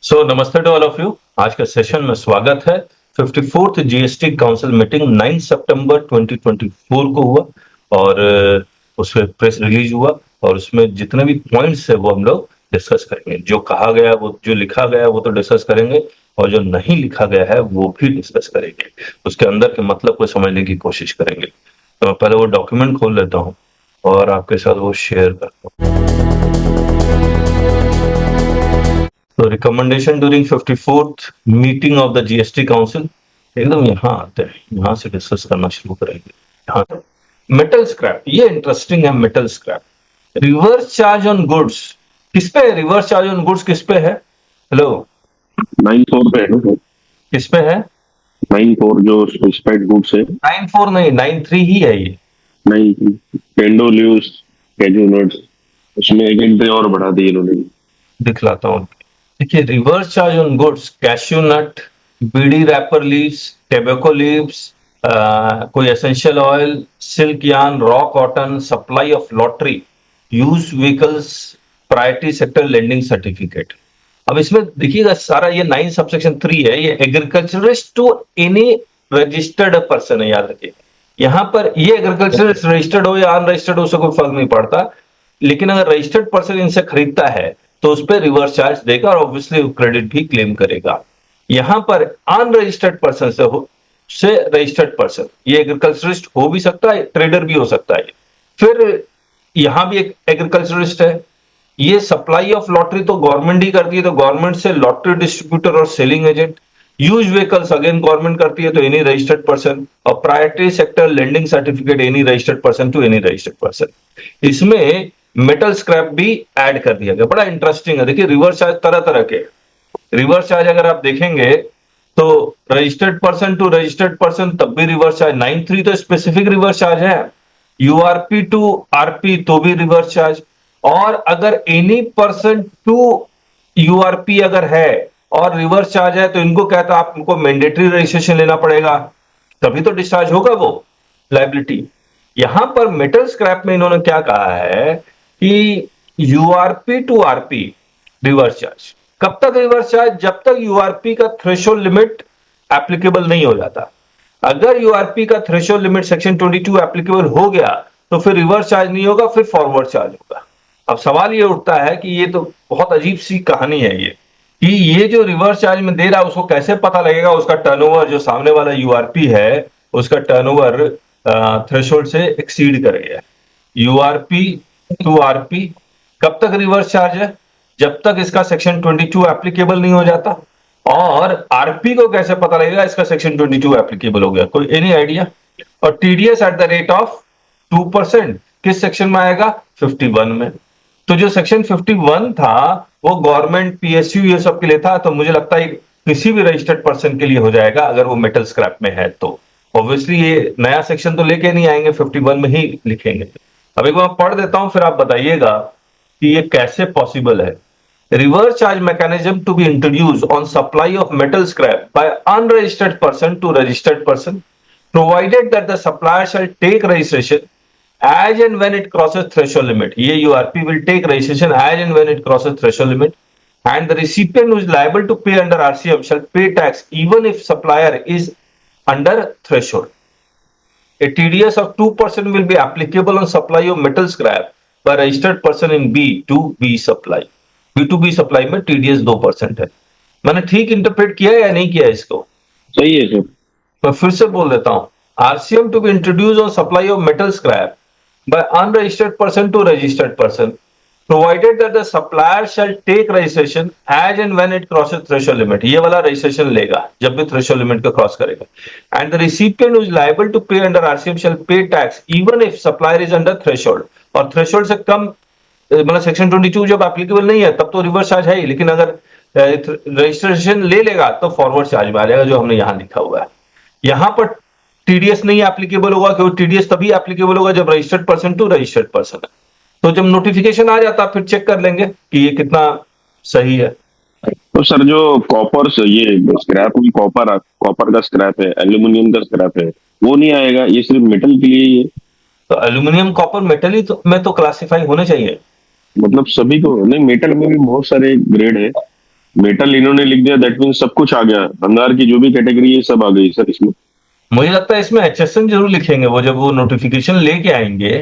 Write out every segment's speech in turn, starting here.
नमस्ते to all of you. आज के सेशन में स्वागत है। 54th जीएसटी काउंसिल मीटिंग 9 सितंबर 2024 को हुआ और उसमें प्रेस रिलीज हुआ और उसमें जितने भी पॉइंट्स है वो हम लोग डिस्कस करेंगे। जो कहा गया वो जो लिखा गया वो तो डिस्कस करेंगे और जो नहीं लिखा गया है वो भी डिस्कस करेंगे। उसके अंदर के मतलब को समझने की कोशिश करेंगे। तो मैं पहले वो डॉक्यूमेंट खोल लेता हूँ और आपके साथ वो शेयर करता हूँ। तो recommendation during 54th meeting of the GST council, एकदम यहाँ आते हैं, यहाँ से डिस्कस करना शुरू करेंगे। यहाँ मेटल स्क्रैप, ये इंटरेस्टिंग है। Metal scrap reverse charge on goods किस पे है? रिवर्स चार्ज ऑन गुड्स किस पे है? हेलो 94 पे है ना? किस पे है? 94 जो स्पेसिफाइड गुड्स है। 94 नहीं, 93 ही है ये। नहीं, टेंडो लीव्स, कैजू नट्स, उसमें एक एंट्री और बढ़ा दी इन्होंने। दिखलाता हूँ। देखिए, reverse charge on goods, cashew nut, bidi wrapper leaves, tobacco leaves, कोई essential oil, silk yarn, raw cotton, supply of lottery, use vehicles, priority sector lending certificate. अब इसमें देखिएगा सारा ये 9 सबसेक्शन 3 है। ये agriculturist to any registered person है, याद रखिए। यहां पर ये एग्रीकल्चरिस्ट रजिस्टर्ड हो या अनरजिस्टर्ड हो, उससे कोई फर्क नहीं पड़ता, लेकिन अगर रजिस्टर्ड पर्सन इनसे खरीदता है तो उस पर रिवर्स चार्ज देगा और ऑब्वियसली क्रेडिट भी क्लेम करेगा। यहां पर अनरजिस्टर्ड पर्सन से रजिस्टर्ड पर्सन, ये एग्रीकल्चरिस्ट हो भी सकता है, ट्रेडर भी हो सकता है। फिर यहां भी एक एग्रीकल्चरिस्ट है। ये सप्लाई ऑफ लॉटरी तो गवर्नमेंट ही करती है, तो गवर्नमेंट से लॉटरी डिस्ट्रीब्यूटर और selling agent. Use vehicles again government करती है, तो एनी रजिस्टर्ड पर्सन। और priority sector lending certificate any registered person to any registered person. इसमें मेटल स्क्रैप भी ऐड कर दिया गया। बड़ा इंटरेस्टिंग है। देखिए, रिवर्स चार्ज तरह तरह के रिवर्स चार्ज अगर आप देखेंगे तो registered person to registered person तब भी रिवर्स चार्ज। 93 तो स्पेसिफिक रिवर्स चार्ज है। यूआरपी टू आरपी तो भी रिवर्स चार्ज। और अगर एनी पर्सन टू यूआरपी अगर है और रिवर्स चार्ज है तो इनको कहता है आपको मैंडेटरी रजिस्ट्रेशन लेना पड़ेगा, तभी तो डिस्चार्ज होगा वो लायबिलिटी। यहां पर मेटल स्क्रैप में इन्होंने क्या कहा है कि URP to RP reverse charge. कब तक रिवर्स चार्ज? जब तक यूआरपी का थ्रेशोल्ड लिमिट एप्लीकेबल नहीं हो जाता। अगर यूआरपी का थ्रेशोल्ड लिमिट सेक्शन 22 एप्लीकेबल हो गया तो फिर रिवर्स चार्ज नहीं होगा, फिर फॉरवर्ड चार्ज होगा। अब सवाल ये उठता है कि ये तो बहुत अजीब सी कहानी है ये, कि ये जो रिवर्स चार्ज में दे रहा है उसको कैसे पता लगेगा उसका टर्नओवर जो सामने वाला यूआरपी है उसका टर्नओवर थ्रेशोल्ड से एक्सीड कर गया। यूआरपी टू आरपी कब तक रिवर्स चार्ज है? जब तक इसका सेक्शन 22 एप्लीकेबल नहीं हो जाता। और आरपी को कैसे पता लगेगा इसका सेक्शन 22 एप्लीकेबल हो गया? कोई एनी आइडिया? और TDS at the rate of 2% किस सेक्शन में आएगा? 51 में। तो जो सेक्शन 51 था वो गवर्नमेंट पीएसयू ये सब के लिए था, तो मुझे लगता है किसी भी रजिस्टर्ड पर्सन के लिए हो जाएगा अगर वो मेटल स्क्रैप में है तो। ऑब्वियसली ये नया सेक्शन तो लेके नहीं आएंगे, 51 में ही लिखेंगे। अब एक बार पढ़ देता हूं, फिर आप बताइएगा कि ये कैसे पॉसिबल है। Reverse charge mechanism to be introduced on supply of metal scrap by unregistered person to registered person, provided that the supplier shall take registration as and when it crosses threshold limit. ये URP will take registration as and when it crosses threshold limit, and the recipient who is liable to pay under RCM shall pay tax even if supplier is under threshold. A TDS of 2% will be applicable on supply of metal scrap by registered person in B2B supply. B2B supply में TDS 2% है। मैंने ठीक interpret किया या नहीं किया इसको? सही है सर। मैं फिर से बोल देता हूं। RCM to be introduce on supply of metal scrap by unregistered person to registered person, provided that the supplier shall take registration as and when it crosses threshold limit. ये वाला रजिस्ट्रेशन लेगा जब भी थ्रेशोल्ड लिमिट को cross करेगा। And the recipient who is liable to pay under RCM shall pay tax even if supplier is under threshold. और threshold से कम मतलब सेक्शन 22 जब एप्लीकेबल नहीं है तब तो रिवर्स चार्ज है ही, लेकिन अगर रजिस्ट्रेशन ले लेगा तो फॉरवर्ड चार्ज में आ जाएगा, जो हमने यहां लिखा हुआ है। यहां पर टीडीएस नहीं एप्लीकेबल होगा, क्योंकि टीडीएस तभी एप्लीकेबल होगा जब registered person to registered person है। तो जब नोटिफिकेशन आ जाता फिर चेक कर लेंगे कि ये कितना सही है। तो सर जो कॉपर ये स्क्रैप में कॉपर का स्क्रैप है, एल्यूमिनियम का स्क्रैप है, वो नहीं आएगा? ये सिर्फ मेटल के लिए ही है? तो एल्यूमिनियम कॉपर मेटल ही में तो क्लासिफाई होने चाहिए। मतलब सभी को नहीं, मेटल में भी बहुत सारे ग्रेड है, मेटल इन्होंने लिख दिया, दैट मीन सब कुछ आ गया, भंगार की जो भी कैटेगरी है सब आ गई सर इसमें। मुझे लगता है इसमें HSN जरूर लिखेंगे, वो जब वो नोटिफिकेशन लेके आएंगे।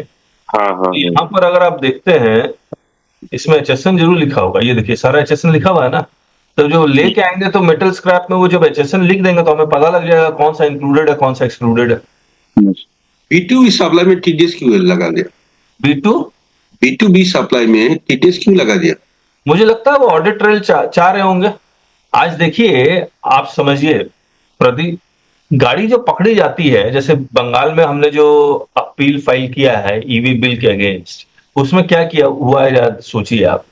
हाँ हाँ तो हाँ। यहाँ पर अगर आप देखते हैं, इसमें HSN जरूर लिखा होगा। ये देखिए सारा HSN लिखा हुआ है ना। तो जो लेके आएंगे तो मेटल स्क्रैप में वो जब HSN लिख देंगे तो हमें पता लग जाएगा कौन सा इंक्लूडेड है, कौन सा एक्सक्लूडेड है। B2B सप्लाई में TDS क्यों लगा दिया? B2 B2B सप्लाई में TDS क्यों लगा दिया? मुझे लगता है वो ऑडिट ट्रेल चाह रहे होंगे। आज देखिए, आप समझिए प्रदीप, गाड़ी जो पकड़ी जाती है, जैसे बंगाल में हमने जो अपील फाइल किया है ईवी बिल के अगेंस्ट, उसमें क्या किया हुआ है सोचिए आप।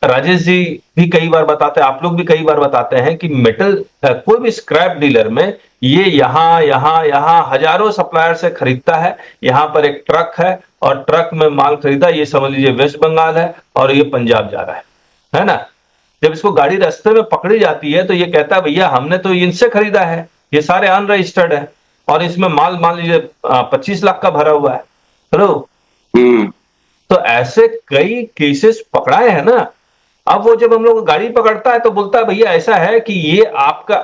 राजेश जी भी कई बार बताते हैं, आप लोग भी कई बार बताते हैं कि मेटल कोई भी स्क्रैप डीलर में ये यहाँ यहाँ यहाँ हजारों सप्लायर से खरीदता है। यहाँ पर एक ट्रक है और ट्रक में माल खरीदा, ये समझ लीजिए वेस्ट बंगाल है और ये पंजाब जा रहा है ना। जब इसको गाड़ी रास्ते में पकड़ी जाती है तो ये कहता है भैया हमने तो इनसे खरीदा है, ये सारे अनरजिस्टर्ड है और इसमें माल मान लीजिए 25 लाख का भरा हुआ है। हेलो, तो ऐसे कई केसेस पकड़ाए हैं ना। अब वो जब हम लोग गाड़ी पकड़ता है तो बोलता है भैया ऐसा है कि ये आपका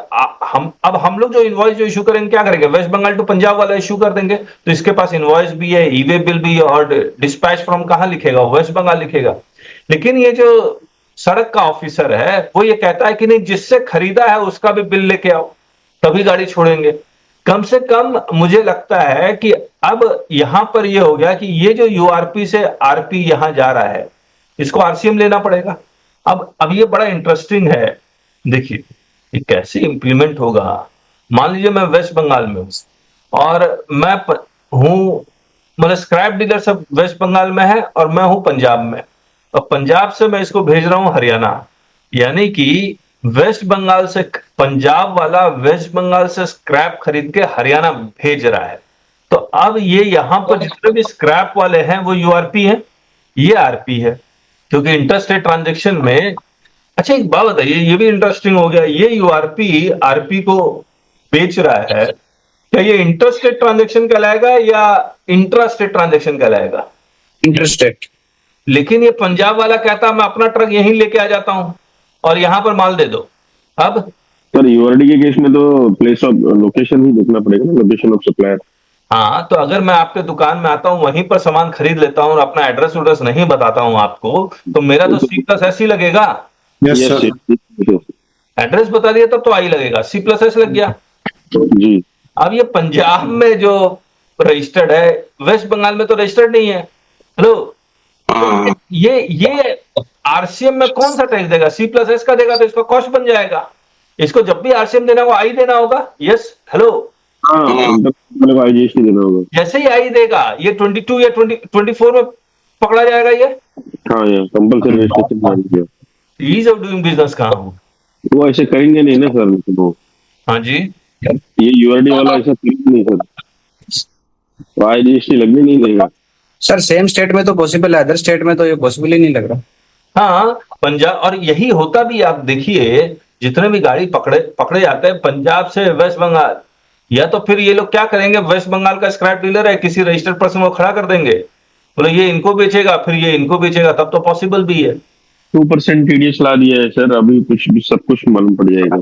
हम लोग जो इनवॉइस जो इशू करेंगे क्या करेंगे, वेस्ट बंगाल टू पंजाब वाला इशू कर देंगे। तो इसके पास इनवॉइस भी है, ई वे बिल भी है और डिस्पैच फ्रॉम कहां लिखेगा, वेस्ट बंगाल लिखेगा। लेकिन ये जो सड़क का ऑफिसर है वो ये कहता है कि नहीं, जिससे खरीदा है उसका भी बिल लेके आओ तभी गाड़ी छोड़ेंगे। कम से कम मुझे लगता है कि अब यहां पर ये हो गया कि ये जो यूआरपी से आरपी यहां जा रहा है, इसको आरसीएम लेना पड़ेगा। अब ये बड़ा इंटरेस्टिंग है। देखिए ये कैसे इंप्लीमेंट होगा। मान लीजिए मैं वेस्ट बंगाल में हूं और मैं हूं, मतलब स्क्रैप डीलर सब वेस्ट बंगाल में है और मैं हूं पंजाब में, और पंजाब से मैं इसको भेज रहा हूं हरियाणा। यानी कि वेस्ट बंगाल से पंजाब वाला वेस्ट बंगाल से स्क्रैप खरीद के हरियाणा भेज रहा है। तो अब ये यहां पर जितने भी स्क्रैप वाले हैं वो यूआरपी है, ये आरपी है, क्योंकि इंटरस्टेट ट्रांजेक्शन में। अच्छा एक बात बताइए, ये भी इंटरेस्टिंग हो गया, ये यूआरपी आरपी को बेच रहा है, क्या ये इंटरस्टेट ट्रांजेक्शन कहलाएगा या इंट्रास्टेट ट्रांजेक्शन कहलाएगा? इंटरस्टेट। लेकिन ये पंजाब वाला कहता मैं अपना ट्रक यहीं लेके आ जाता हूं और यहां पर माल दे दो। अब सर यूआरडी के केस में तो प्लेस ऑफ लोकेशन ही देखना पड़ेगा ना, लोकेशन ऑफ सप्लायर। हाँ, तो अगर मैं आपके दुकान में आता हूं, वहीं पर सामान खरीद लेता हूं और अपना एड्रेस उड्रेस नहीं बताता हूं आपको, तो मेरा तो C+S ही लगेगा। Yes yes sir. एड्रेस बता दिया तब तो आई लगेगा, C+S लग गया। जी। अब ये पंजाब में जो रजिस्टर्ड है, वेस्ट बंगाल में तो रजिस्टर्ड नहीं है। हेलो, ये आरसीएम में कौन सा टैक्स देगा? C+S का देगा तो इसका कॉस्ट बन जाएगा। इसको जब भी आरसीएम देना होगा आई देना होगा। यस, हेलो, हाँ मतलब आईजीएसटी देना होगा। जैसे ही आई देगा ये 22 या 24 में पकड़ा जाएगा। ये हाँ यार कंपल्सरी रजिस्ट्रेशन मान लिया। ईज ऑफ डूइंग बिजनेस कहाँ हो? वो ऐसे करेंगे नहीं ना सर, तो हाँ जी, ये यूआरडी वाला ऐसा करेंगे नहीं सर, तो आईजीएसटी लगने नहीं देगा। सर सेम स्टेट में तो पॉसिबल है, अदर स्टेट में तो ये पॉसिबल ही नहीं लग रहा। हाँ पंजाब, और यही होता भी। आप देखिए जितने भी गाड़ी पकड़े जाते हैं पंजाब से वेस्ट बंगाल, या तो फिर ये लोग क्या करेंगे, वेस्ट बंगाल का स्क्रैप डीलर है, किसी रजिस्टर्ड पर्सन को खड़ा कर देंगे, बोले ये इनको बेचेगा, फिर ये इनको बेचेगा, तब तो पॉसिबल भी है। 2% टीडीएस ला दिया है सर, अभी कुछ भी सब कुछ मालूम पड़ जाएगा।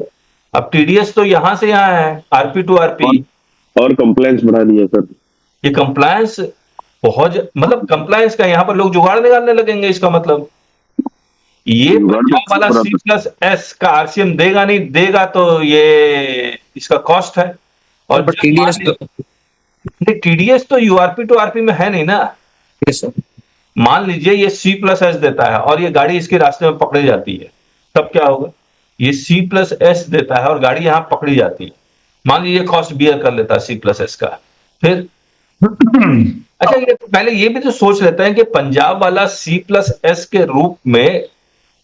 अब टीडीएस तो यहां से यहां है, आरपी टू आरपी। और कंप्लायंस बढ़ा दिया सर। ये कंप्लायंस बहुत, मतलब कंप्लायंस का यहाँ पर लोग जुगाड़ निकालने लगेंगे। इसका मतलब ये पंजाब वाला C+S का आरसीएम देगा नहीं देगा तो ये इसका कॉस्ट है। और टीडीएस तो यूआरपी टू आरपी में है नहीं ना। Yes sir. मान लीजिए ये C+S देता है और ये गाड़ी इसके रास्ते में पकड़ी जाती है, तब क्या होगा? ये C+S देता है और गाड़ी यहां पकड़ी जाती है, मान लीजिए कॉस्ट बियर कर लेता है C+S का। फिर अच्छा, ये पहले ये भी तो सोच लेते हैं कि पंजाब वाला C+S के रूप में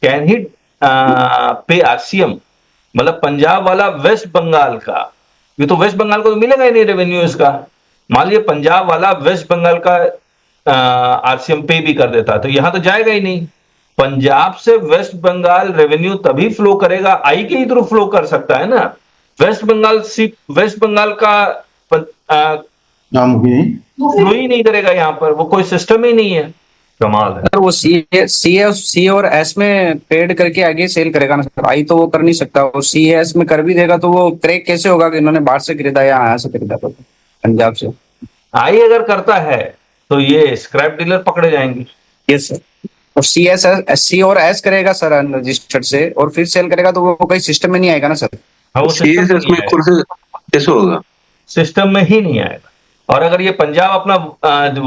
कैन ही पे आरसीएम, मतलब पंजाब वाला वेस्ट बंगाल का, ये तो वेस्ट बंगाल को तो मिलेगा ही नहीं रेवेन्यू इसका। मान लीजिए पंजाब वाला वेस्ट बंगाल का आरसीएम पे भी कर देता तो यहां तो जाएगा ही नहीं। पंजाब से वेस्ट बंगाल रेवेन्यू तभी फ्लो करेगा, आई के ही थ्रू फ्लो कर सकता है ना। वेस्ट बंगाल का फ्लो ही नहीं करेगा, यहां पर वो कोई सिस्टम ही नहीं है। कमाल है। सर वो सी और एस में पेड करके आगे सेल करेगा ना सर, आई तो वो कर नहीं सकता, और सी एस में कर भी देगा तो वो क्रैक कैसे होगा कि इन्होंने बाहर से खरीदा या यहाँ से खरीदा, तो पंजाब से। आई अगर करता है तो ये स्क्रैप डीलर पकड़े जाएंगे। Yes sir. और सी और एस करेगा सर अनरजिस्टर्ड से, और फिर सेल करेगा तो वो कोई सिस्टम में नहीं आएगा ना सर। हाँ, वो सिस्टम में सीएसएस नहीं में आएगा, कौन से कैसे होगा? सिस्टम में ही नहीं आएगा। और अगर ये पंजाब अपना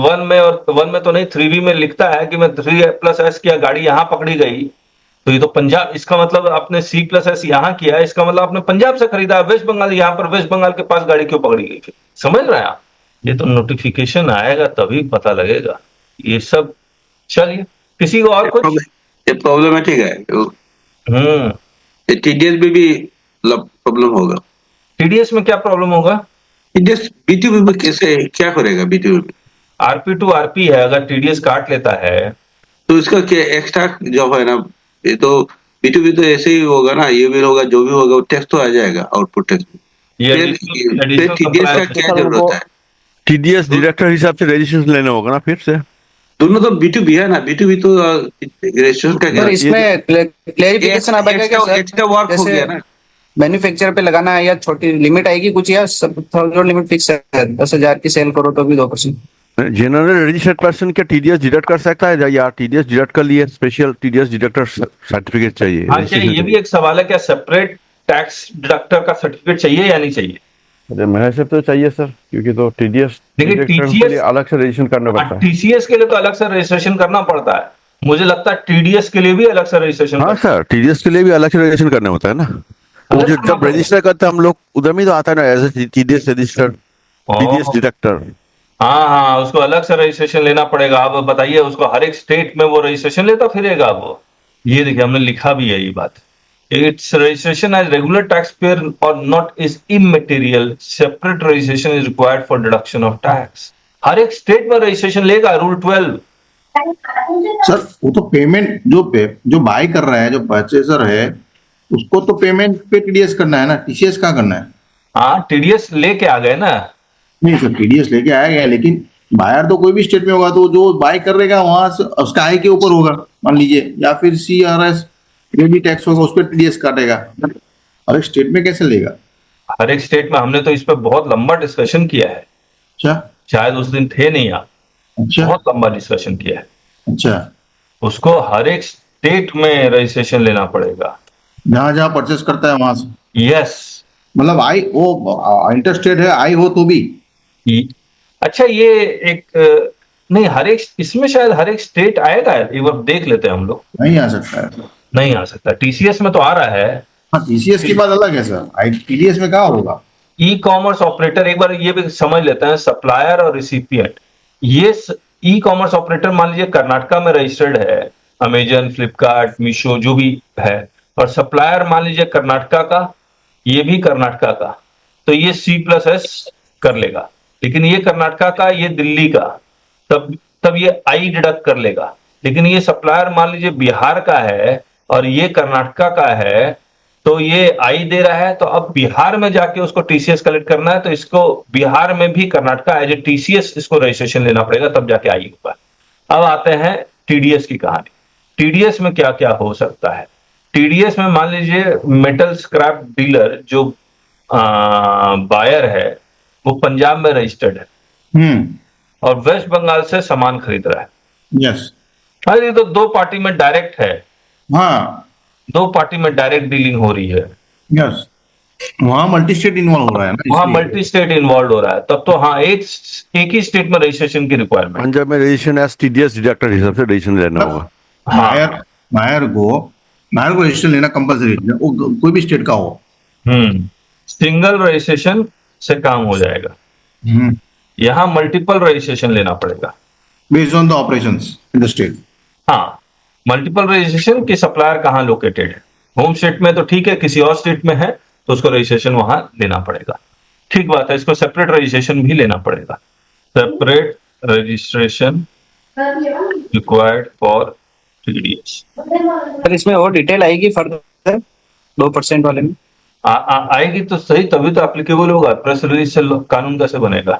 1 में और 1 में तो नहीं 3B में लिखता है कि मैं 3+S किया, गाड़ी यहाँ पकड़ी गई, तो ये तो पंजाब, इसका मतलब आपने C+S यहाँ किया, इसका मतलब आपने पंजाब से खरीदा, वेस्ट बंगाल, यहाँ पर वेस्ट बंगाल के पास गाड़ी क्यों पकड़ी गई? समझ रहे हैं आप? ये तो नोटिफिकेशन आएगा तभी पता लगेगा ये सब। चलिए, किसी को और कुछ? ये प्रॉब्लमेटिक है, टीडीएस में भी प्रॉब्लम होगा। टीडीएस में क्या प्रॉब्लम होगा? टीडीएस बीटीबी में कैसे क्या करेगा? बीटीबी में आरपी टू आरपी है, अगर टीडीएस काट लेता है तो इसका क्या एक्स्ट्रा जॉब है ना? ये तो बीटीबी तो ऐसे ही होगा ना, ये भी होगा, जो भी होगा वो टैक्स तो आ जाएगा, आउटपुट टैक्स। ये फिर additional टीडीएस का compliance- क्या जरूरत है? टीडीएस डायरेक्टर हिसाब से रजिस्ट्रेशन लेना होगा ना फिर से। दोनों तो बीटीबी है ना, बीटीबी तो रजिस्ट्रेशन का सर क्या? इसमें क्लेरिफिकेशन आ पाएगा क्या सर? एक्स्ट्रा वर्क हो गया ना। मैन्युफैक्चर पे लगाना है या छोटी लिमिट आएगी कुछ, या सब लिमिट फिक्स है 10,000 की सेल करो तो भी 2%? जनरल रजिस्टर्ड पर्सन क्या टीडीएस डिडक्ट कर सकता है, या टीडीएस डिडक्ट कर लिए स्पेशल टीडीएस डिडक्टर सर्टिफिकेट चाहिए? हाँ चाहिए, ये भी एक सवाल है, क्या सेपरेट टैक्स डिडक्टर का सर्टिफिकेट चाहिए या नहीं चाहिए? अरे मेरे हिसाब तो चाहिए सर, क्योंकि तो टीडीएस देखिए, के लिए अलग से रजिस्ट्रेशन करना पड़ता है। टीसीएस के लिए तो अलग से रजिस्ट्रेशन करना पड़ता है, मुझे लगता है टीडीएस के लिए भी अलग से रजिस्ट्रेशन। हाँ सर, टीडीएस के लिए भी अलग से रजिस्ट्रेशन करना होता है ना। तो अलग जो करना जब रजिस्टर करते हैं हम लोग, उधर में तो आता है ना as a TDS registered, TDS deductor. हाँ हाँ, उसको अलग से रजिस्ट्रेशन लेना पड़ेगा। अब बताइए, उसको हर एक स्टेट में वो रजिस्ट्रेशन लेता फिरेगा वो? ये देखिए, हमने लिखा भी है ये बात, it's registration as regular tax payer और not is immaterial, separate registration is required for deduction of tax. हर एक स्टेट में रजिस्ट्रेशन लेगा, रूल 12। सर वो तो पेमेंट जो बाय कर रहा है, जो परचेसर है, उसको तो पेमेंट पे टीडीएस करना है ना, टीसीएस कहाँ करना है? हाँ, टीडीएस लेके आ गए ना। नहीं सर, टीडीएस लेके आया गया, लेकिन बायर तो कोई भी स्टेट में होगा, तो जो बाय कर रहेगा वहां से उसका आय के ऊपर होगा मान लीजिए, या फिर सीआरएस जो भी टैक्स होगा उस पर टीडीएस काटेगा। हर एक स्टेट में कैसे लेगा? हर एक स्टेट में हमने तो इस पर बहुत लंबा डिस्कशन किया है, अच्छा शायद उस दिन थे नहीं आप, अच्छा बहुत लंबा डिस्कशन किया है। अच्छा। उसको हर एक स्टेट में रजिस्ट्रेशन लेना पड़ेगा। जहां जहां परचेस करता है वहां से, यस। मतलब आई वो इंटर स्टेट है, आई हो तो भी। अच्छा, ये एक नहीं, हर एक इसमें शायद हर एक स्टेट आएगा, एक बार देख लेते हैं हम लोग। नहीं आ सकता है। नहीं आ सकता, टीसीएस में तो आ रहा है। हाँ, टीसीएस की बात अलग है सर, आई टीडीएस में कहाँ होगा? ई कॉमर्स ऑपरेटर, एक बार ये भी समझ लेते हैं, सप्लायर और रिसिपिएंट। ये ई कॉमर्स ऑपरेटर मान लीजिए कर्नाटका में रजिस्टर्ड है, अमेजन, फ्लिपकार्ट, मीशो जो भी है, और सप्लायर मान लीजिए कर्नाटका का, ये भी कर्नाटका का, तो ये C+S कर लेगा। लेकिन ये कर्नाटका का, ये दिल्ली का, तब ये आई डिडक्ट कर लेगा। लेकिन ये सप्लायर मान लीजिए बिहार का है और ये कर्नाटका का है, तो ये आई दे रहा है, तो अब बिहार में जाके उसको टीसीएस कलेक्ट करना है, तो इसको बिहार में भी कर्नाटका एज ए टीसीएस इसको रजिस्ट्रेशन लेना पड़ेगा, तब जाके आई होगा। अब आते हैं टीडीएस की कहानी। टीडीएस में क्या क्या हो सकता है? टीडीएस में मान लीजिए मेटल स्क्रैप डीलर जो बायर है वो पंजाब में रजिस्टर्ड है और वेस्ट बंगाल से सामान खरीद रहा है। यस। अरे तो दो पार्टी में डायरेक्ट है, हाँ दो पार्टी में डायरेक्ट डीलिंग हो रही है। यस, वहां मल्टी स्टेट इन्वॉल्व हो रहा है ना, वहां इसलिए। मल्टी स्टेट इन्वॉल्व हो रहा है, तब तो हाँ, एक ही स्टेट में रजिस्ट्रेशन की रिक्वायरमेंट। पंजाब में रजिस्ट्रेशन एज टीडीएस डिडक्टर हिसाब से रजिस्ट्रेशन लेना होगा। बायर को रजिस्ट्रेशन लेना कंपलसरी है, वो कोई भी स्टेट का हो। सिंगल रजिस्ट्रेशन से काम हो जाएगा, यहाँ मल्टीपल रजिस्ट्रेशन लेना पड़ेगा based on the operations in the state. हाँ, मल्टीपल रजिस्ट्रेशन की सप्लायर कहाँ लोकेटेड है, होम स्टेट में तो ठीक है, किसी और स्टेट में है तो उसको रजिस्ट्रेशन वहां लेना पड़ेगा। ठीक बात है, इसको सेपरेट रजिस्ट्रेशन भी लेना पड़ेगा। Separate registration required for TDS. Sir इसमें और डिटेल आएगी फर्दर 2% वाले में? आएगी तो सही, तभी तो एप्लीकेबल होगा। प्रेस रिलीज से कानून कैसे बनेगा?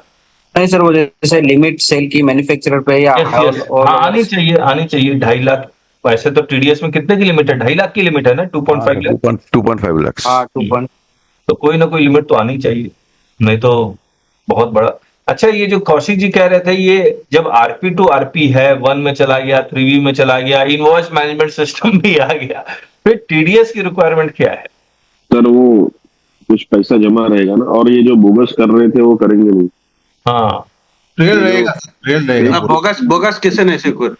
नहीं सर, वो जैसे लिमिट सेल की मैन्युफैक्चरर पे या यस यस, और हाँ आनी चाहिए 2.5 लाख। वैसे तो टीडीएस में कितने की लिमिट है? 2.5 लाख की लिमिट है ना, 2.5 लाख। 2.5 lakhs. हाँ 2 तो कोई ना कोई लिमिट तो आनी चाहिए, नहीं तो बहुत बड़ा। अच्छा, ये जो कौशिक जी कह रहे थे, ये जब आरपी टू आरपी है, 1 में चला गया, 3V में चला गया, इनवॉइस मैनेजमेंट सिस्टम भी आ गया, फिर टीडीएस की रिक्वायरमेंट क्या है? सर वो कुछ पैसा जमा रहेगा ना, और ये जो बोगस कर रहे थे वो करेंगे नहीं। हाँ ट्रेल रहेगा, ट्रेल रहेगा ना, पूरा। बोगस बोगस कैसे नहीं सिक्योर?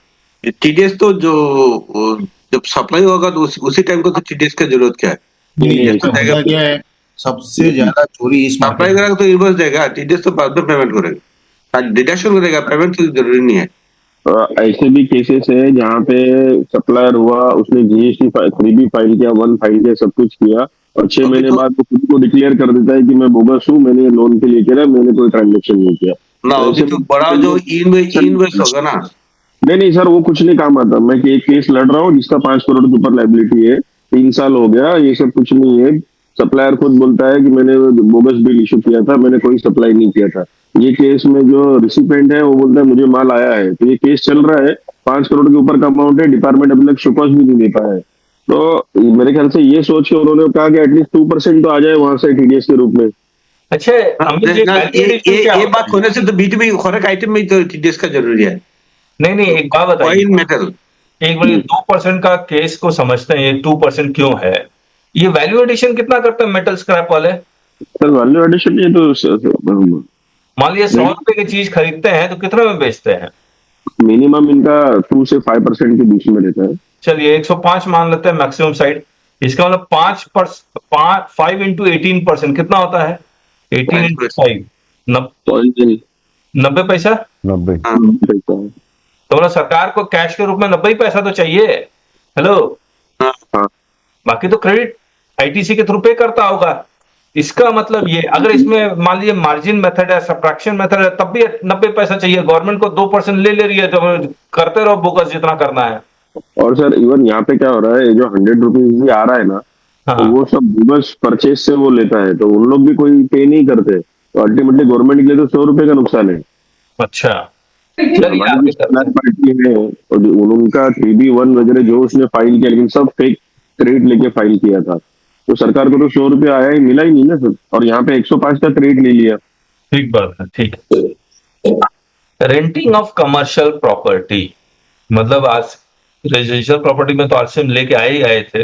टीडीएस तो जो जब सप्लाई होगा तो उसी टाइम को तो टीडीएस की जरूरत क्या है? नहीं, TDS इसमें तो होता क्या है, सबसे ज्यादा चोरी इस सप्लाई मार्केट करेगा तो इनवॉइस देगा, टीडीएस तो बाद में पेमेंट करेगा, डिडक्शन करेगा, पेमेंट तो जरूरी नहीं है। ऐसे भी केसेस है जहाँ पे सप्लायर हुआ, उसने जीएसटी 3B फाइल किया, 1 फाइल किया, सब कुछ किया, और 6 अभी महीने तो- बाद वो खुद को डिक्लेयर कर देता है कि मैं बोगस हूँ, मैंने लोन के लिए किया, मैंने कोई ट्रांजेक्शन नहीं किया। ना तो अभी ऐसे तो में- बड़ा जो इनवॉइस होगा ना, नहीं सर, वो कुछ नहीं काम आता। मैं एक केस लड़ रहा हूँ जिसका 5 करोड़ के ऊपर लाइबिलिटी है, 3 साल हो गया, ये सब कुछ नहीं है। सप्लायर खुद बोलता है कि मैंने बोगस बिल इशू किया था, मैंने कोई सप्लाई नहीं किया था। ये केस में जो रिसिपेंट है वो बोलता है मुझे माल आया है, तो ये केस चल रहा है, 5 करोड़ के ऊपर का अमाउंट है, डिपार्टमेंट अभी तक शोकॉज भी नहीं दे पाया है। तो मेरे ख्याल से ये सोच के उन्होंने कहा कि एटलीस्ट 2% तो आ जाए वहां से टीडीएस के रूप में। अच्छा अमित जी, ना, value addition क्या ये होता बात है? होने से तो B2B हर आइटम में तो टीडीएस का जरूरी है। नहीं एक बात बताइए, कॉइन मेटल एक बार 2% का केस को समझते हैं, ये 2% क्यों है? ये वैल्यू एडिशन कितना करते हैं मेटल स्क्रैप वाले? सर वैल्यू एडिशन ये तो मान लीजिए 100 रुपए की चीज खरीदते हैं तो कितने में बेचते हैं? मिनिमम इनका 2 से 5% के बीच में रहता है। चलिए 105 मान लेते हैं मैक्सिमम साइड। इसका मतलब 5 इंटू 18% कितना होता है? 18 इंटू 5 90 पैसा। 90. पैसा है। तो मतलब सरकार को कैश के रूप में 90 पैसा तो चाहिए। हेलो, हाँ। बाकी तो क्रेडिट आईटीसी के थ्रू पे करता होगा। इसका मतलब ये, अगर इसमें मान लीजिए मार्जिन मेथड है, सब्ट्रैक्शन मेथड है, तब भी 90 पैसा चाहिए। गवर्नमेंट को 2% ले रही है, तो करते रहो बोगस जितना करना है। और सर इवन यहाँ पे क्या हो रहा है, ये जो 100 रुपीज भी आ रहा है ना, तो हाँ वो सब बोगस परचेज से वो लेता है, तो उन लोग भी कोई पे नहीं करते, तो अल्टीमेटली गवर्नमेंट के लिए तो 100 रुपए का नुकसान है। अच्छा, चलिए हमारी आगे जो चलते सप्लाई हैं। पार्टी है और उनका 3B1 वगैरह जो उसने फाइल किया, लेकिन सब फेक क्रेडिट लेके फाइल किया था, तो सरकार को तो 100 रुपये आया ही, मिला ही नहीं ना सर, और यहाँ पे 105 का क्रेडिट ले लिया। ठीक बात है, ठीक है। रेंटिंग ऑफ कमर्शियल प्रॉपर्टी, मतलब आज रेजिडेंशियल प्रॉपर्टी में तो आरसीएम लेके आए थे,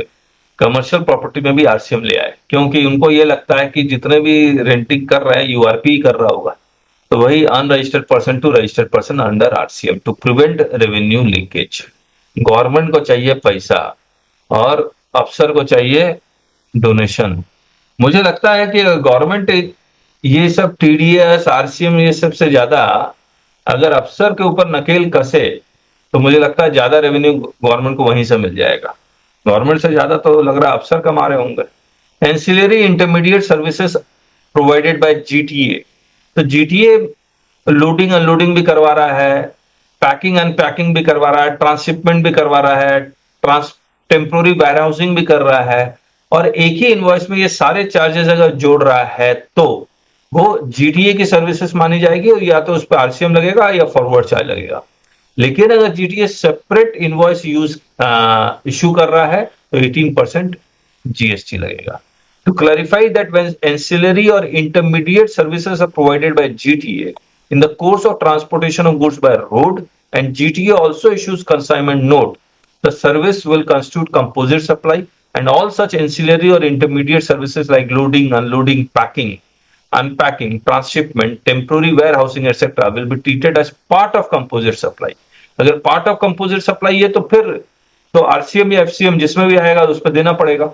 कमर्शियल प्रॉपर्टी में भी आरसीएम ले आए, क्योंकि उनको ये लगता है कि जितने भी रेंटिंग कर रहे हैं यूआरपी कर रहा होगा, तो वही unregistered person to registered person under RCM to prevent revenue leakage. Government को चाहिए पैसा और अफसर को चाहिए डोनेशन। मुझे लगता है कि गवर्नमेंट ये सब टीडीएस आरसीएम ये सब से ज्यादा अगर अफसर के ऊपर नकेल कसे, तो मुझे लगता है ज्यादा रेवेन्यू गवर्नमेंट को वहीं से मिल जाएगा। गवर्नमेंट से ज्यादा तो लग रहा है अफसर कमा रहे होंगे। Ancillary intermediate services provided by GTA, तो जीटीए लोडिंग अनलोडिंग भी करवा रहा है, पैकिंग अनपैकिंग भी करवा रहा है, ट्रांसशिपमेंट भी करवा रहा है, टेम्पोररी वेयर हाउसिंग भी कर रहा है, और एक ही इनवॉइस में ये सारे चार्जेस अगर जोड़ रहा है तो वो जीटीए की सर्विसेज मानी जाएगी, और या तो उस पर आरसीएम लगेगा या फॉरवर्ड चार्ज लगेगा। लेकिन अगर जीटीए सेपरेट इनवॉइस इशू कर रहा है तो 18% जीएसटी लगेगा। To clarify that when ancillary or intermediate services are provided by GTA in the course of transportation of goods by road, and GTA also issues consignment note, the service will constitute composite supply, and all such ancillary or intermediate services like loading, unloading, packing, unpacking, transshipment, temporary warehousing, etc. will be treated as part of composite supply. अगर part of composite supply है तो फिर तो RCM या FCM जिसमें भी आएगा उस पर देना पड़ेगा।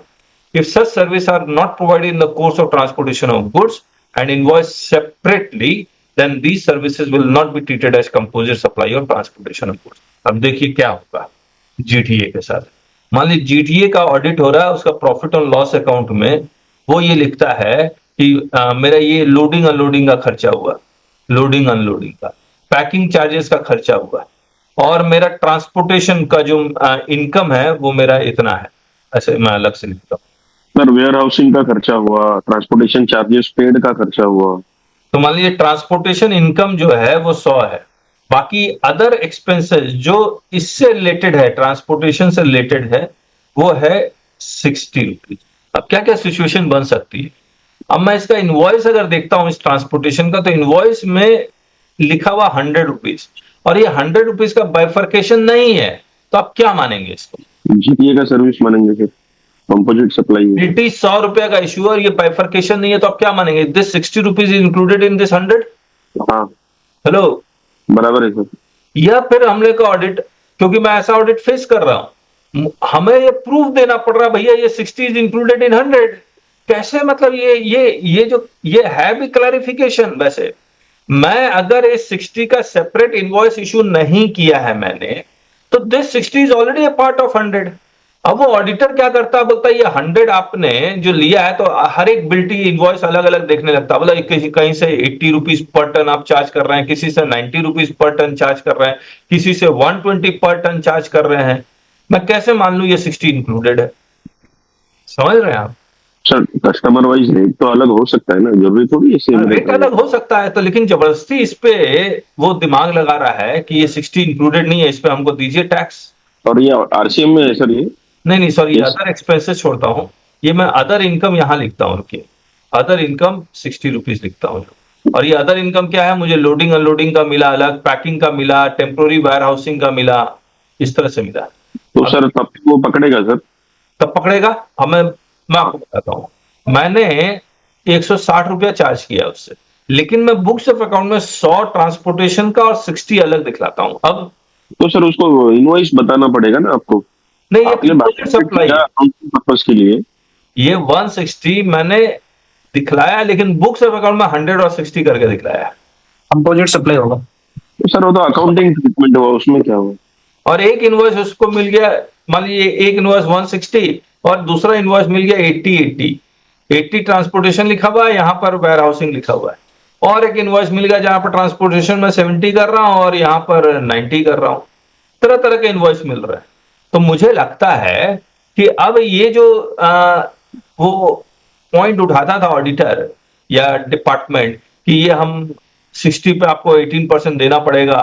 If such services are not provided in the course of transportation of goods and invoiced separately, then these services will not be treated as composite supply or transportation of goods. अब देखिए क्या होगा जीटीए के साथ। मान लीजिए GTA का audit हो रहा है, उसका प्रॉफिट और लॉस अकाउंट में वो ये लिखता है कि मेरा ये लोडिंग अनलोडिंग का खर्चा हुआ, लोडिंग अनलोडिंग का, पैकिंग चार्जेस का खर्चा हुआ, और मेरा ट्रांसपोर्टेशन का जो इनकम है वो मेरा इतना है, ऐसे मैं अलग से लिखता हूँ। सर वेयर हाउसिंग का खर्चा हुआ, ट्रांसपोर्टेशन चार्जेस पेड का खर्चा हुआ। तो मान लीजिए ट्रांसपोर्टेशन इनकम जो है वो 100 है, बाकी अदर एक्सपेंसेस जो इससे रिलेटेड है, ट्रांसपोर्टेशन से रिलेटेड है, वो है 60 रुपीज। अब क्या क्या सिचुएशन बन सकती है? अब मैं इसका इनवॉइस अगर देखता हूं इस ट्रांसपोर्टेशन का, तो इनवॉइस में लिखा हुआ 100 रुपीज, और ये 100 रुपीज का बाइफर्केशन नहीं है, तो आप क्या मानेंगे इसको? जीटीए का सर्विस मानेंगे फिर, कंपोजिट सप्लाई है। इट इज 100 रुपए का इश्यू और ये बाइफर्केशन नहीं है, तो आप क्या मानेंगे? This 60 rupees included in this 100? हाँ हेलो, बराबर है सर। या फिर हम लोग का ऑडिट, क्योंकि मैं ऐसा ऑडिट फेस कर रहा हूं, हमें ये प्रूफ देना पड़ रहा है भैया ये 60 इज इंक्लूडेड इन 100। कैसे? मतलब ये है भी क्लैरिफिकेशन। वैसे मैं अगर इस 60 का सेपरेट इनवॉइस इशू नहीं किया है मैंने, तो this 60 is already a part of 100। अब वो ऑडिटर क्या करता है, बोलता है ये 100 आपने जो लिया है, तो हर एक बिल्टी इनवॉइस अलग अलग देखने लगता है। बोला कहीं से 80 रुपीज पर टन आप चार्ज कर रहे हैं, किसी से 90 रुपीज पर टन चार्ज कर रहे हैं, किसी से 120 पर टन चार्ज कर रहे हैं। मैं कैसे मान लूं ये 60 इंक्लूडेड है? समझ रहे हैं आप? सर कस्टमर वाइज रेट तो अलग हो सकता है ना, जरूरी थोड़ी है सेम रेट अलग हो सकता है, तो लेकिन जबरदस्ती इस पे वो दिमाग लगा रहा है कि ये 60 इंक्लूडेड नहीं है, इस पे हमको दीजिए टैक्स। और ये आरसीएम में है सर ये? नहीं सॉरी, Yes. अदर एक्सपेंसेस छोड़ता हूँ, ये मैं अदर इनकम यहां लिखता हूँ। रुकिए, अदर इनकम 60 रुपीज लिखता हूँ। और ये अदर इनकम क्या है? मुझे लोडिंग अनलोडिंग का मिला अलग, पैकिंग का मिला, टेम्पोररी वेयर हाउसिंग का मिला, इस तरह से मिला। तो सर तब वो पकड़ेगा सर? तब पकड़ेगा। मैं आपको बताता हूँ, मैंने 160 रुपया चार्ज किया उससे, लेकिन मैं बुक्स ऑफ अकाउंट में 100 ट्रांसपोर्टेशन का और 60 अलग दिखलाता हूँ। अब तो सर उसको इनवॉइस बताना पड़ेगा ना आपको। नहीं, ये आपने कंपोजिट सप्लाई है। पर्पस के लिए ये 160 मैंने दिखलाया, लेकिन बुक्स ऑफ अकाउंट में 100 और 60 करके दिखलाया। कंपोजिट सप्लाई होगा। तो सर वो तो अकाउंटिंग ट्रीटमेंट हुआ, उसमें क्या हुआ? और एक इनवॉइस उसको मिल गया, मान लीजिए एक इनवॉइस 160 और दूसरा इनवॉइस मिल गया 80 ट्रांसपोर्टेशन लिखा हुआ है, यहाँ पर वेयर हाउसिंग लिखा हुआ है। और एक इनवॉइस मिल गया जहां पर ट्रांसपोर्टेशन में 70 कर रहा हूं और यहाँ पर 90 कर रहा हूं। तरह तरह के इनवॉइस मिल रहा है। तो मुझे लगता है कि अब ये जो वो पॉइंट उठाता था ऑडिटर या डिपार्टमेंट कि ये हम 60 पे आपको 18% देना पड़ेगा,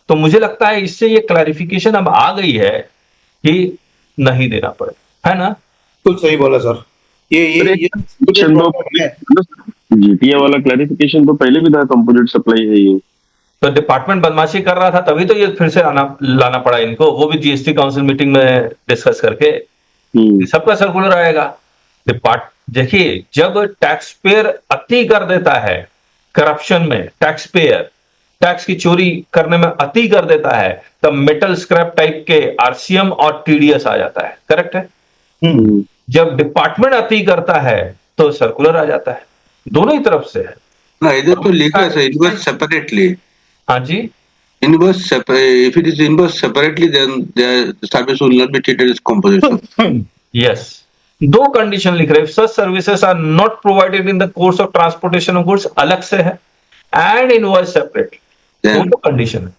तो मुझे लगता है इससे ये क्लैरिफिकेशन अब आ गई है कि नहीं देना पड़ेगा, है ना? बिल्कुल सही बोला सर। ये जीटीए वाला क्लैरिफिकेशन तो पहले भी था, कंपोजिट सप्लाई है ये। तो डिपार्टमेंट बदमाशी कर रहा था, तभी तो ये फिर से लाना पड़ा इनको, वो भी जीएसटी काउंसिल मीटिंग में डिस्कस करके। सबका सर्कुलर आएगा। देखिए, जब टैक्स पेयर अति कर देता है करप्शन में, टैक्स पेयर टैक्स की चोरी करने में अति कर देता है, तब मेटल स्क्रैप टाइप के आरसीएम और टीडीएस आ जाता है। करेक्ट है? जब डिपार्टमेंट अति करता है तो सर्कुलर आ जाता है। दोनों ही तरफ से है ना, इधर तो लिखा है सर, इनवॉइस सेपरेटली। हाँ जी, Invoice separate. If it is invoiced separately, then the service will not be treated as composition. Yes. दो कंडीशन लिख रहे हैं, such services are not provided in the course of transportation of goods, अलग से है, and invoice separate. Then दोनों condition है।